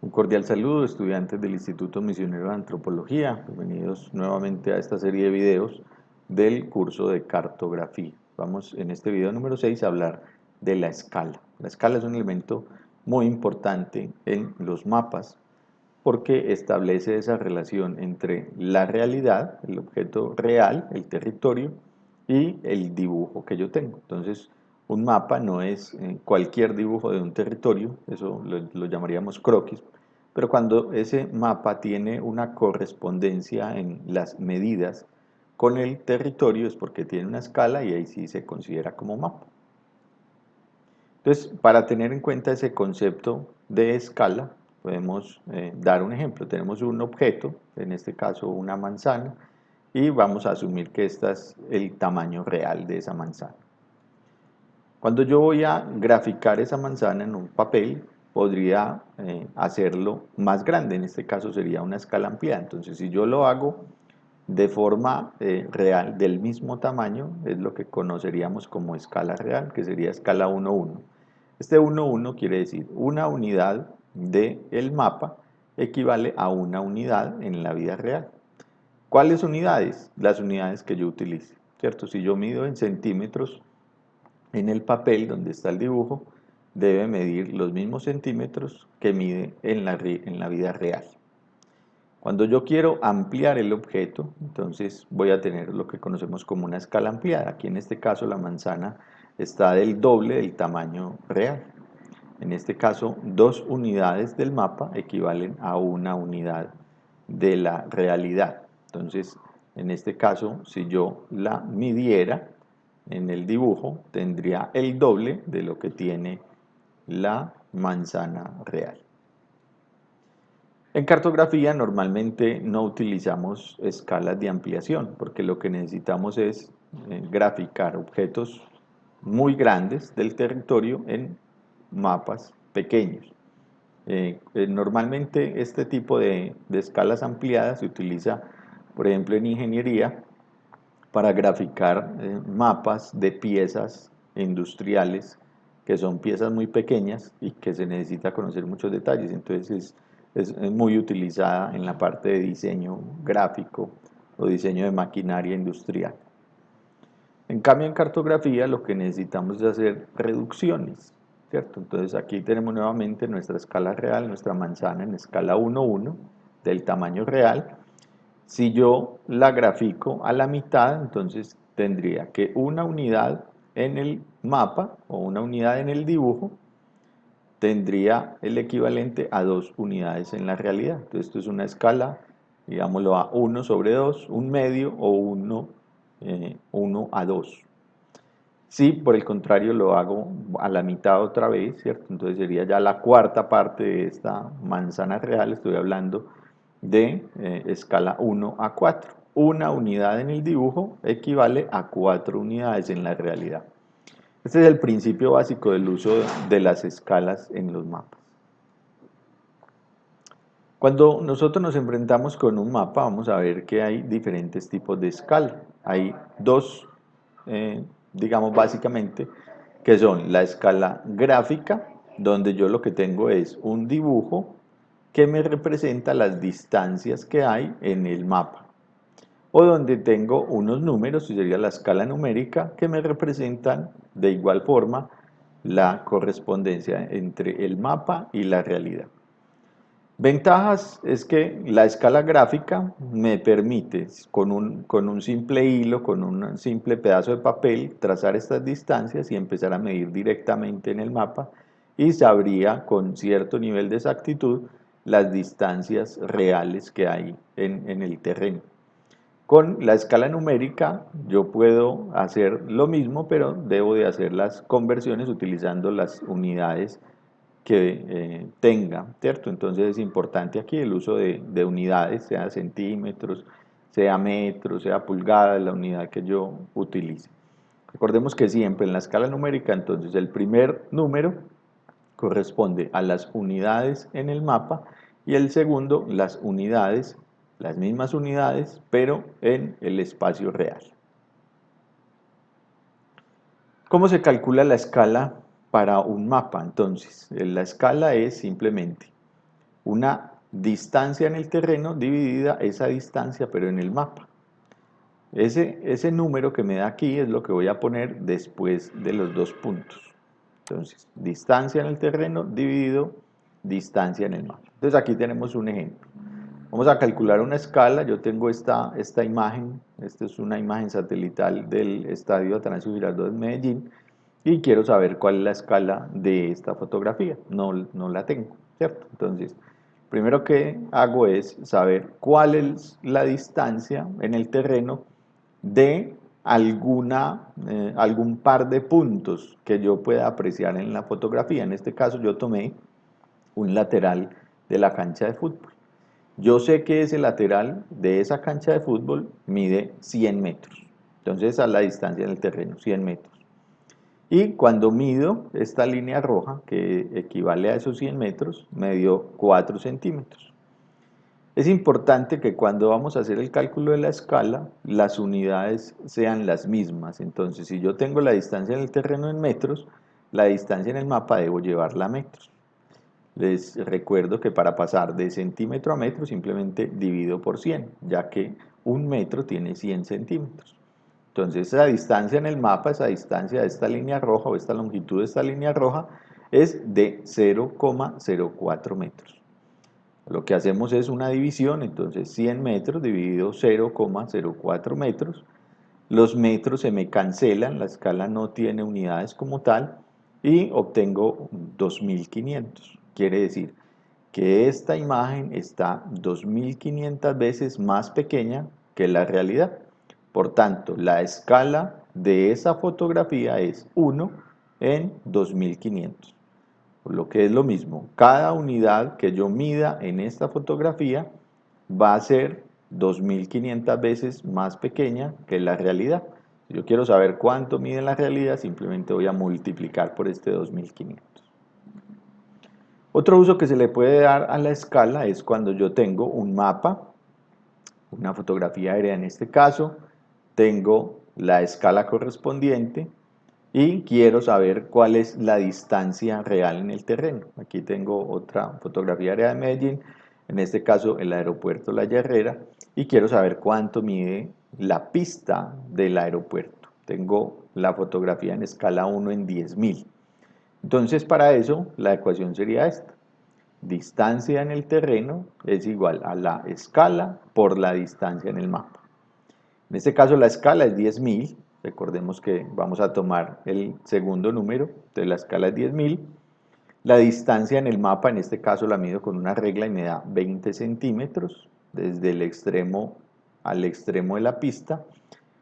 Un cordial saludo, estudiantes del Instituto Misionero de Antropología. Bienvenidos nuevamente a esta serie de videos del curso de cartografía. Vamos en este video número 6 a hablar de la escala. La escala es un elemento muy importante en los mapas porque establece esa relación entre la realidad, el objeto real, el territorio, y el dibujo que yo tengo. Entonces, un mapa no es cualquier dibujo de un territorio, eso lo llamaríamos croquis, pero cuando ese mapa tiene una correspondencia en las medidas con el territorio es porque tiene una escala y ahí sí se considera como mapa. Entonces, para tener en cuenta ese concepto de escala, podemos dar un ejemplo. Tenemos un objeto, en este caso una manzana, y vamos a asumir que este es el tamaño real de esa manzana. Cuando yo voy a graficar esa manzana en un papel, podría hacerlo más grande, en este caso sería una escala ampliada. Entonces, si yo lo hago de forma real, del mismo tamaño, es lo que conoceríamos como escala real, que sería escala 1:1. Este 1:1 quiere decir una unidad del mapa equivale a una unidad en la vida real. ¿Cuáles unidades? Las unidades que yo utilice, ¿cierto? Si yo mido en centímetros, en el papel donde está el dibujo, debe medir los mismos centímetros que mide en la vida real. Cuando yo quiero ampliar el objeto, entonces voy a tener lo que conocemos como una escala ampliada. Aquí en este caso la manzana está del doble del tamaño real. En este caso, 2 unidades del mapa equivalen a una unidad de la realidad. Entonces, en este caso, si yo la midiera en el dibujo, tendría el doble de lo que tiene la manzana real. En cartografía normalmente no utilizamos escalas de ampliación porque lo que necesitamos es graficar objetos muy grandes del territorio en mapas pequeños. Normalmente este tipo de escalas ampliadas se utiliza, por ejemplo, en ingeniería para graficar mapas de piezas industriales que son piezas muy pequeñas y que se necesita conocer muchos detalles. Entonces es muy utilizada en la parte de diseño gráfico o diseño de maquinaria industrial. En cambio, en cartografía lo que necesitamos es hacer reducciones, ¿cierto? Entonces aquí tenemos nuevamente nuestra escala real, nuestra manzana en escala 1:1 del tamaño real. Si yo la grafico a la mitad, entonces tendría que una unidad en el mapa o una unidad en el dibujo tendría el equivalente a 2 unidades en la realidad. Entonces esto es una escala, digámoslo a 1/2, un medio o 1:2. Si por el contrario lo hago a la mitad otra vez, ¿cierto? Entonces sería ya la cuarta parte de esta manzana real, estoy hablando de escala 1:4. Una unidad en el dibujo equivale a 4 unidades en la realidad. Este es el principio básico del uso de las escalas en los mapas. Cuando nosotros nos enfrentamos con un mapa, vamos a ver que hay diferentes tipos de escala. Hay dos, digamos básicamente, que son la escala gráfica, donde yo lo que tengo es un dibujo que me representa las distancias que hay en el mapa. O donde tengo unos números, y sería la escala numérica, que me representan de igual forma la correspondencia entre el mapa y la realidad. Ventajas es que la escala gráfica me permite con un simple hilo, con un simple pedazo de papel, trazar estas distancias y empezar a medir directamente en el mapa y sabría con cierto nivel de exactitud las distancias reales que hay en el terreno. Con la escala numérica yo puedo hacer lo mismo, pero debo de hacer las conversiones utilizando las unidades que tenga, ¿cierto? Entonces es importante aquí el uso de unidades, sea centímetros, sea metros, sea pulgadas, la unidad que yo utilice. Recordemos que siempre en la escala numérica, entonces el primer número corresponde a las unidades en el mapa y el segundo las unidades, las mismas unidades, pero en el espacio real. ¿Cómo se calcula la escala para un mapa? Entonces, la escala es simplemente una distancia en el terreno dividida esa distancia pero en el mapa. Ese número que me da aquí es lo que voy a poner después de los dos puntos. Entonces, distancia en el terreno dividido distancia en el mapa. Entonces aquí tenemos un ejemplo. Vamos a calcular una escala. Yo tengo esta imagen. Esta es una imagen satelital del Estadio Atanasio Girardot en Medellín. Y quiero saber cuál es la escala de esta fotografía. No la tengo, ¿cierto? Entonces, primero que hago es saber cuál es la distancia en el terreno de algún par de puntos que yo pueda apreciar en la fotografía. En este caso yo tomé un lateral de la cancha de fútbol. Yo sé que ese lateral de esa cancha de fútbol mide 100 metros. Entonces esa es la distancia en el terreno, 100 metros. Y cuando mido esta línea roja, que equivale a esos 100 metros, me dio 4 centímetros. Es importante que cuando vamos a hacer el cálculo de la escala, las unidades sean las mismas. Entonces, si yo tengo la distancia en el terreno en metros, la distancia en el mapa debo llevarla a metros. Les recuerdo que para pasar de centímetro a metro simplemente divido por 100, ya que un metro tiene 100 centímetros. Entonces, esa distancia en el mapa, esa distancia de esta línea roja o esta longitud de esta línea roja es de 0,04 metros. Lo que hacemos es una división, entonces 100 metros dividido 0,04 metros. Los metros se me cancelan, la escala no tiene unidades como tal, y obtengo 2500. Quiere decir que esta imagen está 2500 veces más pequeña que la realidad. Por tanto, la escala de esa fotografía es 1 en 2500. Por lo que es lo mismo, cada unidad que yo mida en esta fotografía va a ser 2500 veces más pequeña que la realidad. Si yo quiero saber cuánto mide en la realidad, simplemente voy a multiplicar por este 2500. Otro uso que se le puede dar a la escala es cuando yo tengo un mapa, una fotografía aérea en este caso, tengo la escala correspondiente y quiero saber cuál es la distancia real en el terreno. Aquí tengo otra fotografía aérea de Medellín, en este caso el aeropuerto La Herrera, y quiero saber cuánto mide la pista del aeropuerto. Tengo la fotografía en escala 1 en 10.000. Entonces para eso la ecuación sería esta. Distancia en el terreno es igual a la escala por la distancia en el mapa. En este caso la escala es 10.000. Recordemos que vamos a tomar el segundo número de la escala es 10.000. La distancia en el mapa, en este caso la mido con una regla y me da 20 centímetros desde el extremo al extremo de la pista.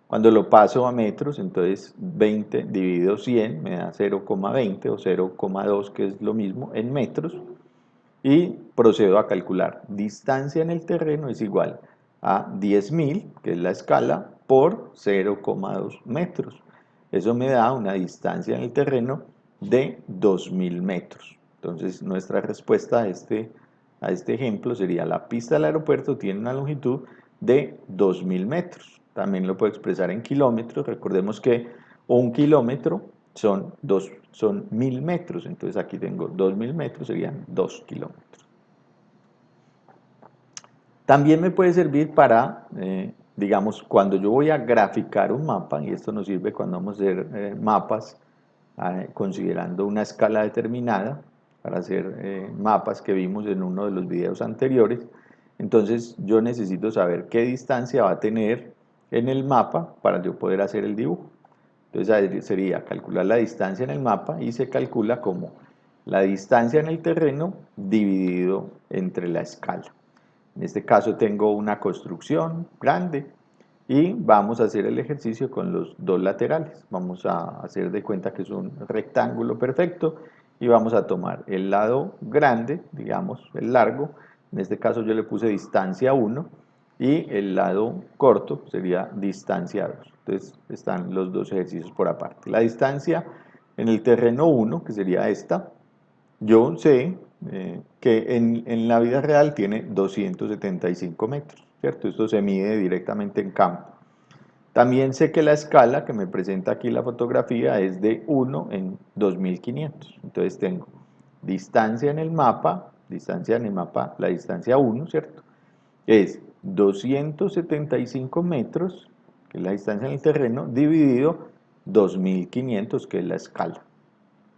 Cuando lo paso a metros, entonces 20 dividido 100 me da 0,20 o 0,2, que es lo mismo en metros. Y procedo a calcular. Distancia en el terreno es igual a 10.000, que es la escala, por 0,2 metros. Eso me da una distancia en el terreno de 2.000 metros. Entonces nuestra respuesta a este ejemplo sería: la pista del aeropuerto tiene una longitud de 2.000 metros. También lo puedo expresar en kilómetros. Recordemos que un kilómetro son 1.000 metros. Entonces aquí tengo 2.000 metros, serían 2 kilómetros. También me puede servir para, digamos, cuando yo voy a graficar un mapa, y esto nos sirve cuando vamos a hacer mapas considerando una escala determinada, para hacer mapas que vimos en uno de los videos anteriores. Entonces yo necesito saber qué distancia va a tener en el mapa para yo poder hacer el dibujo. Entonces ahí sería calcular la distancia en el mapa, y se calcula como la distancia en el terreno dividido entre la escala. En este caso tengo una construcción grande y vamos a hacer el ejercicio con los dos laterales. Vamos a hacer de cuenta que es un rectángulo perfecto y vamos a tomar el lado grande, digamos el largo. En este caso yo le puse distancia 1 y el lado corto sería distancia 2. Entonces están los dos ejercicios por aparte. La distancia en el terreno 1, que sería esta, yo sé que en la vida real tiene 275 metros, ¿cierto? Esto se mide directamente en campo. También sé que la escala que me presenta aquí la fotografía es de 1 en 2500. Entonces tengo distancia en el mapa distancia en el mapa, la distancia 1, ¿cierto? Es 275 metros, que es la distancia en el terreno, dividido 2500, que es la escala.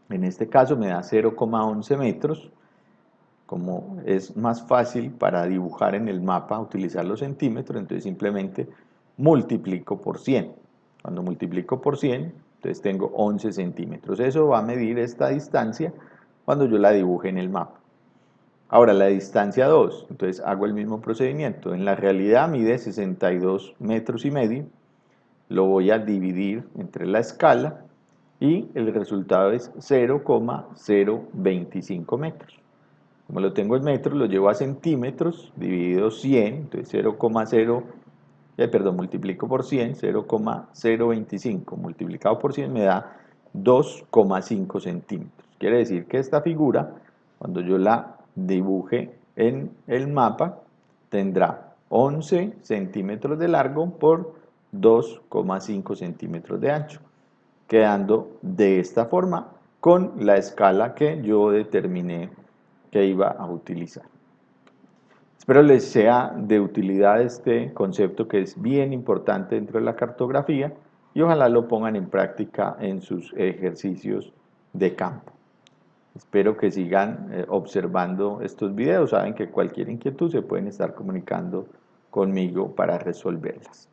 En este caso me da 0,11 metros. Como es más fácil para dibujar en el mapa utilizar los centímetros, entonces simplemente multiplico por 100. Cuando multiplico por 100, entonces tengo 11 centímetros. Eso va a medir esta distancia cuando yo la dibuje en el mapa. Ahora, la distancia 2, entonces hago el mismo procedimiento. En la realidad mide 62 metros y medio. Lo voy a dividir entre la escala y el resultado es 0,025 metros. Como lo tengo en metros, lo llevo a centímetros, dividido 100, entonces 0,0, multiplico por 100, 0,025 multiplicado por 100 me da 2,5 centímetros. Quiere decir que esta figura, cuando yo la dibuje en el mapa, tendrá 11 centímetros de largo por 2,5 centímetros de ancho, quedando de esta forma con la escala que yo determiné que iba a utilizar. Espero les sea de utilidad este concepto que es bien importante dentro de la cartografía y ojalá lo pongan en práctica en sus ejercicios de campo. Espero que sigan observando estos videos. Saben que cualquier inquietud se pueden estar comunicando conmigo para resolverlas.